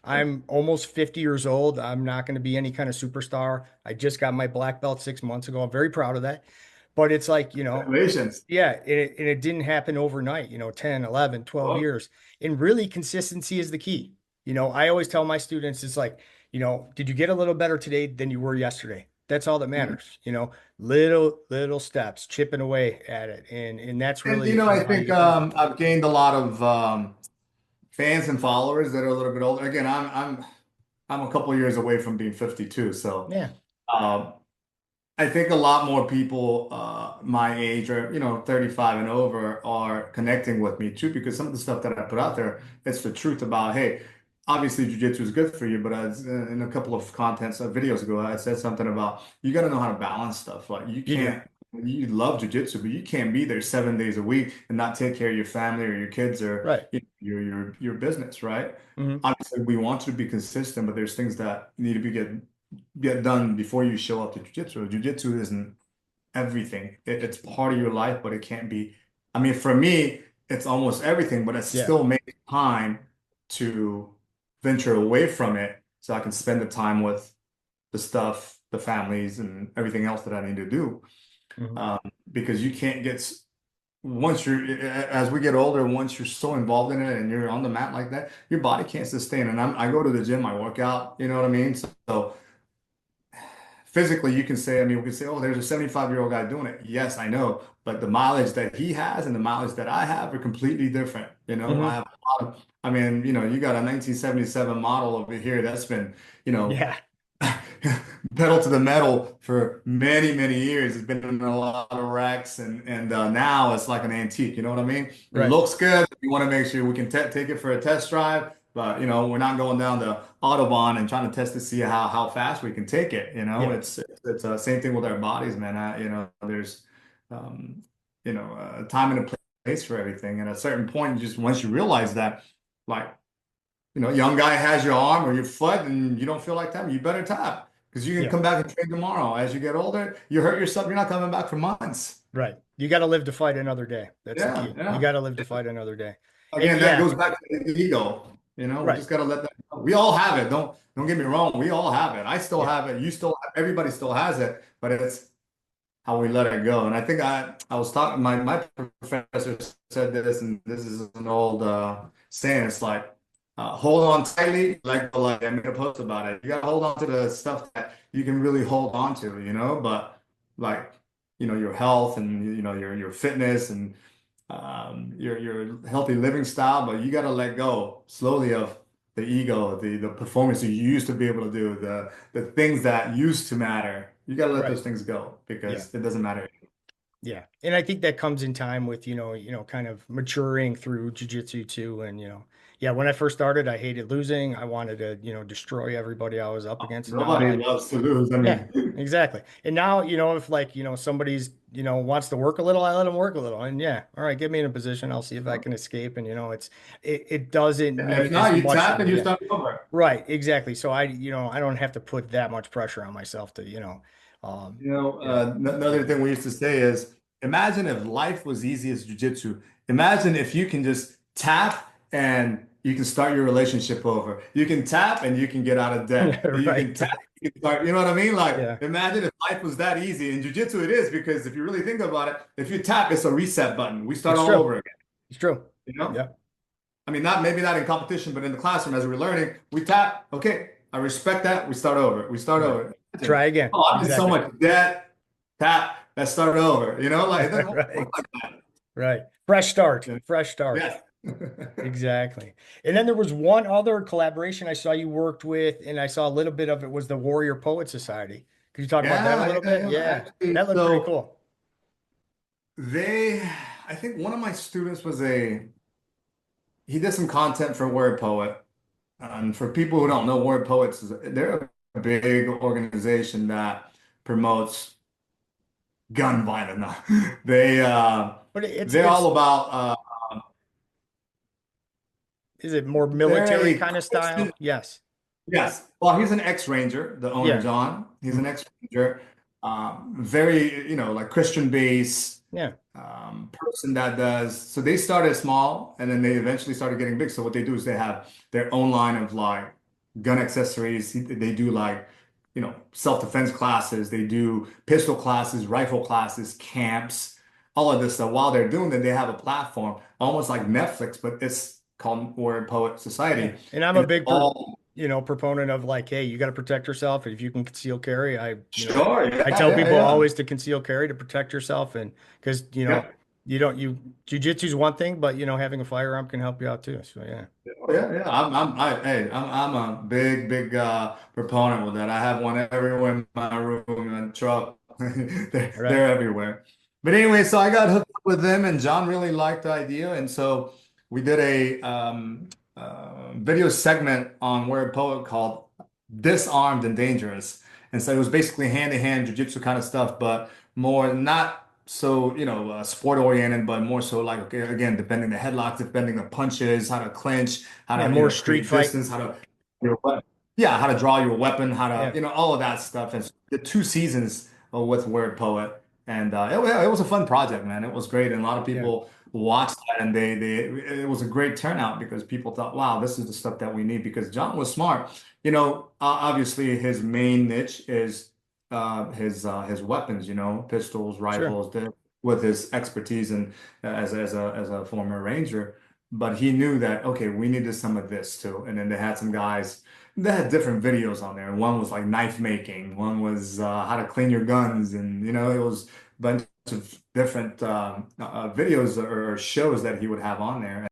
I'm almost 50 years old. I'm not going to be any kind of superstar. I just got my black belt 6 months ago. I'm very proud of that. But it's like, Congratulations. yeah, and it didn't happen overnight, 10, 11, 12 Well, years. And really, consistency is the key. I always tell my students, it's like, did you get a little better today than you were yesterday? That's all that mhm. matters, little steps, chipping away at it. And that's And really, I how you think get better. I've gained a lot of fans and followers that are a little bit older. Again, I'm a couple years away from being 52, so Yeah. um, I think a lot more people my age or 35 and over are connecting with me too because some of the stuff that I put out there, it's the truth about, hey, obviously jujitsu is good for you, but in a couple of contents videos ago, I said something about you got to know how to balance stuff. Like You do. you love jujitsu, but you can't be there 7 days a week and not take care of your family or your kids or Right. your business, right? Hmm. Obviously, we want you to be consistent, but there's things that need to get done before you show up to jujitsu. Jujitsu isn't everything. It's part of your life, but it can't be. I mean, for me, it's almost everything, but I Yeah. still make time to venture away from it so I can spend the time with the stuff, the families, and everything else that I need to do. Hmm. Um, because you can't get once as we get older, once you're so involved in it and you're on the mat like that, your body can't sustain. And I go to the gym, I work out, you know what I mean? So physically you can say, I mean, we can say, oh, there's a 75-year-old guy doing it. Yes, I know. But the mileage that he has and the mileage that I have are completely different. I Hmm. have a lot of, I mean, you got a 1977 model over here that's been, you know, Yeah. pedal to the metal for many, many years. It's been in a lot of racks and now it's like an antique. You know what I mean? It Right. looks good. We want to make sure we can take it for a test drive, but we're not going down the Autobahn and trying to test to see how fast we can take it. Yeah. It's same thing with our bodies, man. There's um, a time and a place for everything. And at a certain point, just once you realize that, like young guy has your arm or your foot and you don't feel like tapping, you better tap because you can Yeah. come back and train tomorrow. As you get older, you hurt yourself, you're not coming back for months. Right. You got to live to fight another day. That's the Yeah, key. You yeah. got to live to fight another day. And Again, that yeah, goes back to the ego. We right. just got to let that go. We all have it. Don't get me wrong. We all have it. I still Yeah. have it. You still, everybody still has it, but it's how we let it go. And I think I was talking, my professor said this, and this is an old saying. It's like, hold on tightly, like I made a post about it. You got to hold on to the stuff that you can really hold on to, but like, your health and, your fitness and your healthy living style, but you got to let go slowly of the ego, the performance you used to be able to do, the things that used to matter. You got to let Right. those things go Yeah. because it doesn't matter. Yeah. And I think that comes in time with, kind of maturing through jujitsu too. And, yeah, when I first started, I hated losing. I wanted to, destroy everybody I was up against. And now Nobody loves to lose. I yeah, mean, exactly. And now, if like, somebody's, wants to work a little, I let them work a little. And yeah, all right, get me in a position. I'll see if I can escape. And, it doesn't if mean as not, you much. tap and you Yeah. start over. Right. Exactly. So I don't have to put that much pressure on myself to, um, Another thing we used to say is, imagine if life was easy as jujitsu. Imagine if you can just tap and you can start your relationship over. You can tap and you can get out of debt. You right. can tap, you can start, you know what I mean? Like, Yeah, imagine if life was that easy. In jujitsu, it is because if you really think about it, if you tap, it's a reset button. We start it's all true. over again, It's true. you know? Yeah. I mean, not maybe not in competition, but in the classroom as we're learning, we tap. Okay, I respect that. We start over. We start Right. over. Imagine, Try again. oh, I'm in so Exactly. much debt. Tap. Let's start over. Like it doesn't work Right. like that. Right. Fresh start. Yeah. Fresh start. Yes. Exactly. And then there was one other collaboration I saw you worked with, and I saw a little bit of it was the Warrior Poet Society. Could you talk about that a Yeah, little yeah, bit? yeah. Yeah. Actually, That looked pretty so cool. they, I think one of my students he did some content for Word Poet. And for people who don't know, Word Poets, they're a big organization that promotes gun violence. No. They But they're all about is it more they're military a kind of style? Yes. yes. Well, he's an ex-Ranger, the owner Yeah. John. He's an Mhm. ex-Ranger, very like Christian base Yeah. person that does. So they started small, and then they eventually started getting big. So what they do is they have their own line of like gun accessories. They do like, self-defense classes. They do pistol classes, rifle classes, camps, all of this stuff. While they're doing that, they have a platform almost like Netflix, but it's called Warrior Poet Yeah. Society, And I'm a and it's big all proponent of like, hey, you got to protect yourself. If you can conceal carry, sure, I yeah, tell yeah, people yeah. always to conceal carry to protect yourself. And because, Yeah. you don't, jujitsu is one thing, but having a firearm can help you out too. So yeah. Oh, yeah, yeah. Hey, I'm a big proponent with that. I have one everywhere in my room and truck. All right. They're everywhere. But anyway, so I got hooked up with them, and John really liked the idea, and so we did a video segment on Word Poet called "Disarmed and Dangerous," and so it was basically hand-to-hand jiu-jitsu kind of stuff, but more not so, sport oriented, but more so like, okay, again, defending the headlocks, defending the punches, how to clinch, how Yeah. to, More street create fight. distance, how to, your weapon, yeah, how to draw your weapon, how to, Yeah. all of that stuff. And so the 2 seasons with Word Poet, and it was a fun project, man. It was great, and a lot of Yeah. people watched that, and it was a great turnout because people thought, wow, this is the stuff that we need. Because John was smart. Obviously his main niche is his weapons, pistols, Sure. rifles, with his expertise and as a former ranger. But he knew that, okay, we needed some of this too. And then they had some guys that had different videos on there. And one was like knife making, one was how to clean your guns, and it was a bunch of different videos or shows that he would have on there.